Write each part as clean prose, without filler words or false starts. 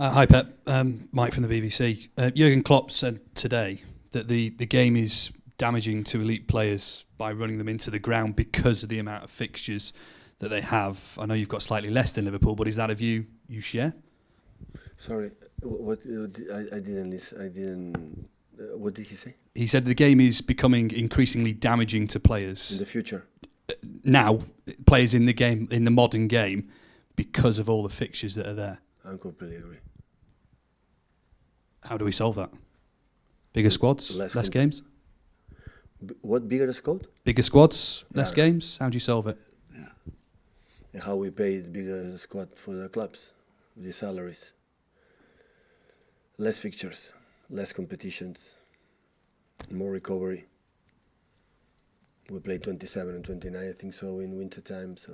Hi Pep, Mike from the BBC. Jurgen Klopp said today that the game is damaging to elite players by running them into the ground because of the amount of fixtures that they have. I know you've got slightly less than Liverpool, but is that a view you share? Sorry, what I didn't listen. I didn't. What did he say? He said the game is becoming increasingly damaging to players In the future. now, players in the game, in the modern game, because of all the fixtures that are there. I completely agree. How do we solve that? Bigger squads, less games? What bigger squad? Bigger squads, less games? How do you solve it? Yeah. And how we pay the bigger squad for the clubs, the salaries. Less fixtures, less competitions, more recovery. We play 27 and 29, I think so, in winter time. So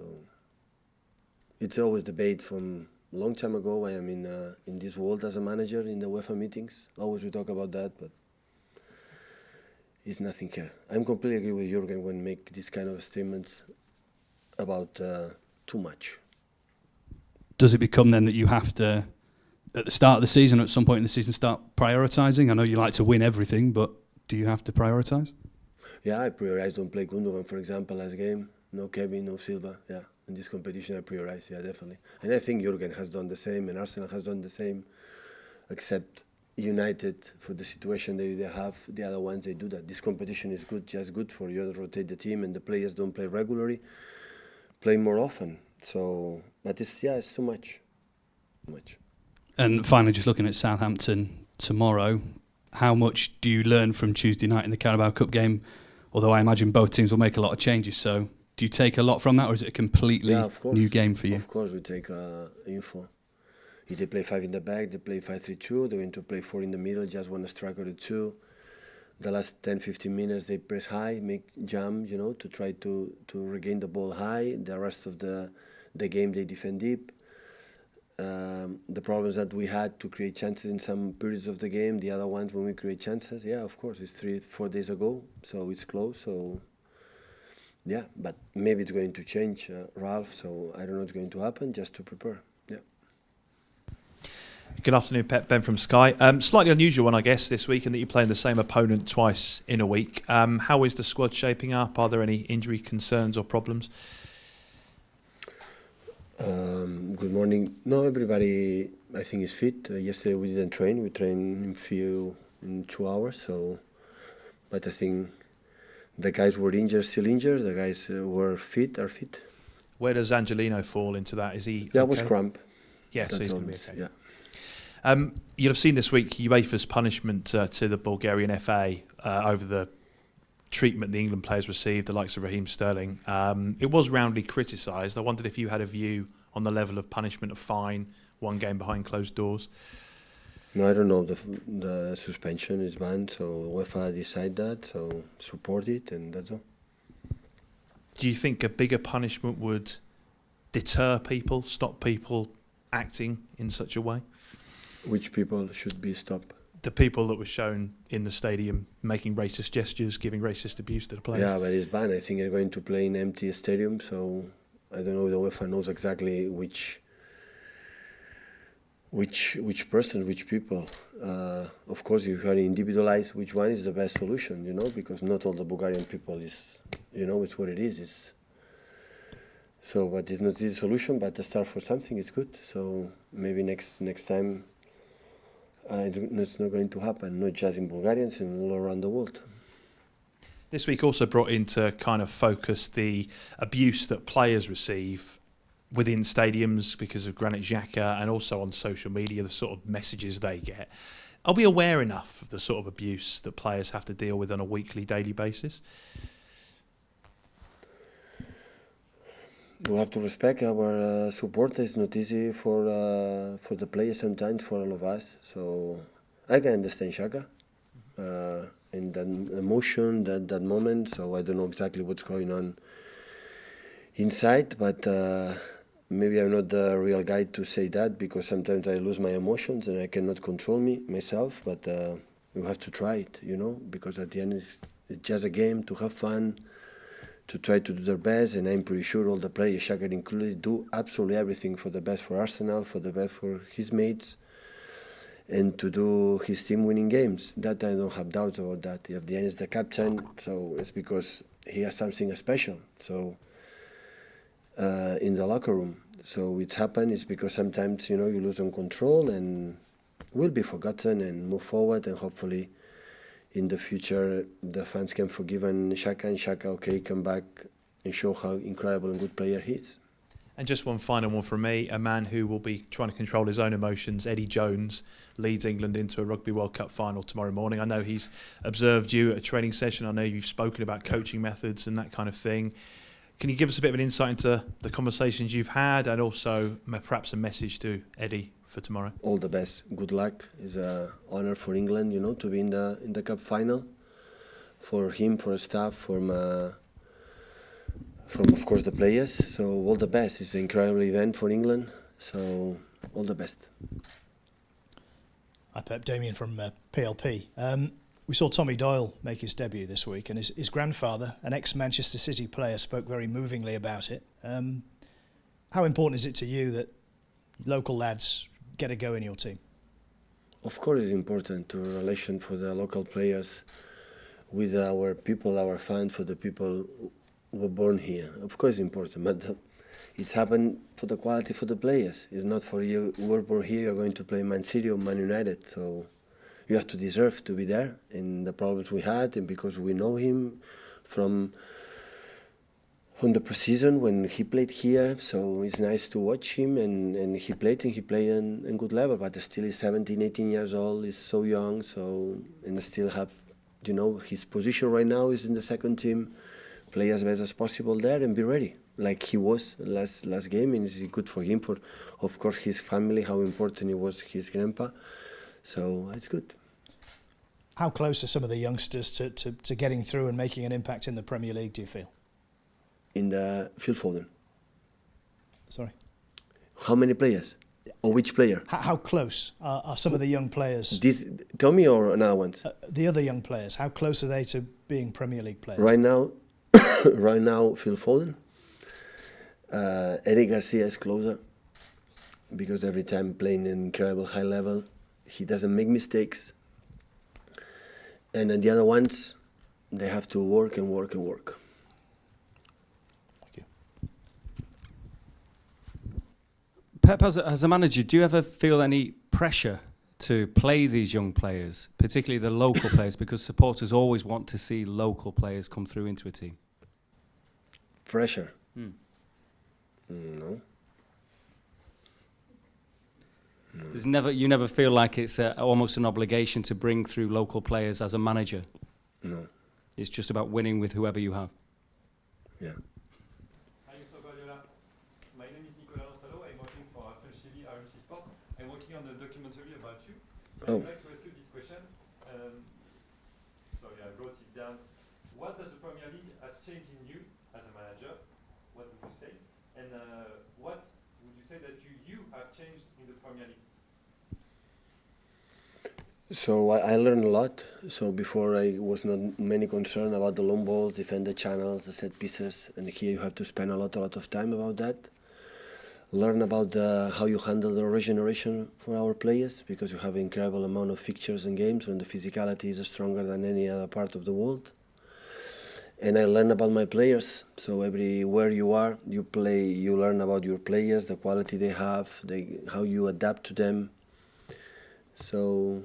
it's always debate from a long time ago. I am in this world as a manager in the UEFA meetings. Always we talk about that, but it's nothing here. I'm completely agree with Jurgen when make these kind of statements about too much. Does it become then that you have to, at the start of the season, or at some point in the season, start prioritising? I know you like to win everything, but do you have to prioritise? Yeah, I prioritize. Don't play Gundogan, for example, last game. No Kevin, no Silva. Yeah, in this competition I prioritize. Yeah, definitely. And I think Jurgen has done the same, and Arsenal has done the same, except United, for the situation they have. The other ones, they do that. This competition is good, just good for you to rotate the team, and the players don't play regularly, play more often. So, but it's too much. And finally, just looking at Southampton tomorrow, how much do you learn from Tuesday night in the Carabao Cup game? Although I imagine both teams will make a lot of changes, so do you take a lot from that, or is it a completely new game for you? Of course, we take info. If they play 5 in the back, they play 5-3-2. They're going to play 4 in the middle, just one striker or two. The last 10-15 minutes, they press high, make jump, to try to regain the ball high. The rest of the game, they defend deep. The problems that we had to create chances in some periods of the game, the other ones when we create chances, of course, it's 3-4 days ago, so it's close. So, but maybe it's going to change, Ralph, so I don't know what's going to happen, just to prepare. Good afternoon, Pep. Ben from Sky. Slightly unusual one, I guess, this week, in that you're playing the same opponent twice in a week. How is the squad shaping up? Are there any injury concerns or problems? Good morning. No, everybody, I think, is fit. Yesterday we didn't train. We trained in 2 hours. So, but I think the guys were injured, still injured. The guys were fit, are fit. Where does Angelino fall into that? Is he? Yeah, okay? It was cramp. Yeah, so he's going to be okay. Yeah. You'll have seen this week UEFA's punishment to the Bulgarian FA over the treatment the England players received, the likes of Raheem Sterling. It was roundly criticised. I wondered if you had a view on the level of punishment, of fine, 1 game behind closed doors. No, I don't know. The suspension is banned, so UEFA decide that, so support it, and that's all. Do you think a bigger punishment would deter people, stop people acting in such a way? Which people should be stopped? The people that were shown in the stadium making racist gestures, giving racist abuse to the players. Yeah, but it's banned. I think they're going to play in empty stadium, so I don't know. The UEFA knows exactly which person, which people. Of course, you can individualize which one is the best solution, because not all the Bulgarian people is, it's what it is. So, but it's not the solution, but the start for something is good. So maybe next time. It's not going to happen, not just in Bulgarians, and all around the world. This week also brought into kind of focus the abuse that players receive within stadiums because of Granit Xhaka, and also on social media, the sort of messages they get. Are we aware enough of the sort of abuse that players have to deal with on a weekly, daily basis? We have to respect our supporters. It's not easy for the players sometimes, for all of us. So I can understand Xhaka and that emotion, that moment. So I don't know exactly what's going on inside, but maybe I'm not the real guy to say that, because sometimes I lose my emotions and I cannot control myself. But we have to try it, because at the end it's just a game to have fun, to try to do their best, and I'm pretty sure all the players, Xhaka included, do absolutely everything for the best for Arsenal, for the best for his mates. and to do his team winning games. That I don't have doubts about that. At the end, is the captain, so it's because he has something special. So in the locker room, so it's happened. It's because sometimes you lose on control and will be forgotten and move forward, and hopefully in the future the fans can forgive Xhaka, and Xhaka come back and show how incredible and good player he is. And just one final one from me, a man who will be trying to control his own emotions, Eddie Jones, leads England into a Rugby World Cup final tomorrow morning. I know he's observed you at a training session. I know you've spoken about coaching methods and that kind of thing. Can you give us a bit of an insight into the conversations you've had, and also perhaps a message to Eddie for tomorrow? All the best. Good luck. It's an honour for England, to be in the cup final. For him, for the staff, from of course the players. So all the best. It's an incredible event for England. So all the best. Hi Pep, Damien from PLP. We saw Tommy Doyle make his debut this week, and his grandfather, an ex-Manchester City player, spoke very movingly about it. How important is it to you that local lads get a go in your team? Of course it's important to relation for the local players with our people, our fans, for the people who were born here. Of course it's important, but it's happened for the quality for the players. It's not for you who were born here, you're going to play Man City or Man United. So you have to deserve to be there. And the problems we had, and because we know him from the pre-season when he played here, so it's nice to watch him, and he played in good level, but still he's 17, 18 years old, he's so young, so, and still have, his position right now is in the second team, play as best as possible there and be ready, like he was last game, and it's good for him, for, of course, his family, how important it was, his grandpa, so it's good. How close are some of the youngsters to getting through and making an impact in the Premier League, do you feel? In the Phil Foden. Sorry? How many players? Or which player? How close are some of the young players? This Tommy or another one? The other young players, how close are they to being Premier League players? Right now, Phil Foden. Eric Garcia is closer because every time playing an incredible high level, he doesn't make mistakes. And then the other ones, they have to work and work and work. Pep, as a manager, do you ever feel any pressure to play these young players, particularly the local players, because supporters always want to see local players come through into a team? Pressure? No. You never feel like it's almost an obligation to bring through local players as a manager? No. It's just about winning with whoever you have? Yeah. Hi, Mr. Guardiola. My name is Nicolas Rosalo. I'm working for FLCV RMC Sport. I'm working on a documentary about you. Oh. I'd like to ask you this question. Sorry, I wrote it down. What does the Premier League has changed in you as a manager? What would you say? And what would you say that you have changed in the Premier League? So I learned a lot. So before I was not many concerned about the long balls, defend the channels, the set pieces, and here you have to spend a lot of time about that. Learn about how you handle the regeneration for our players, because you have an incredible amount of fixtures and games when the physicality is stronger than any other part of the world. And I learn about my players. So everywhere you are, you play, you learn about your players, the quality they have, how you adapt to them. So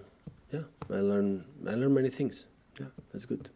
yeah, I learn many things. Yeah, that's good.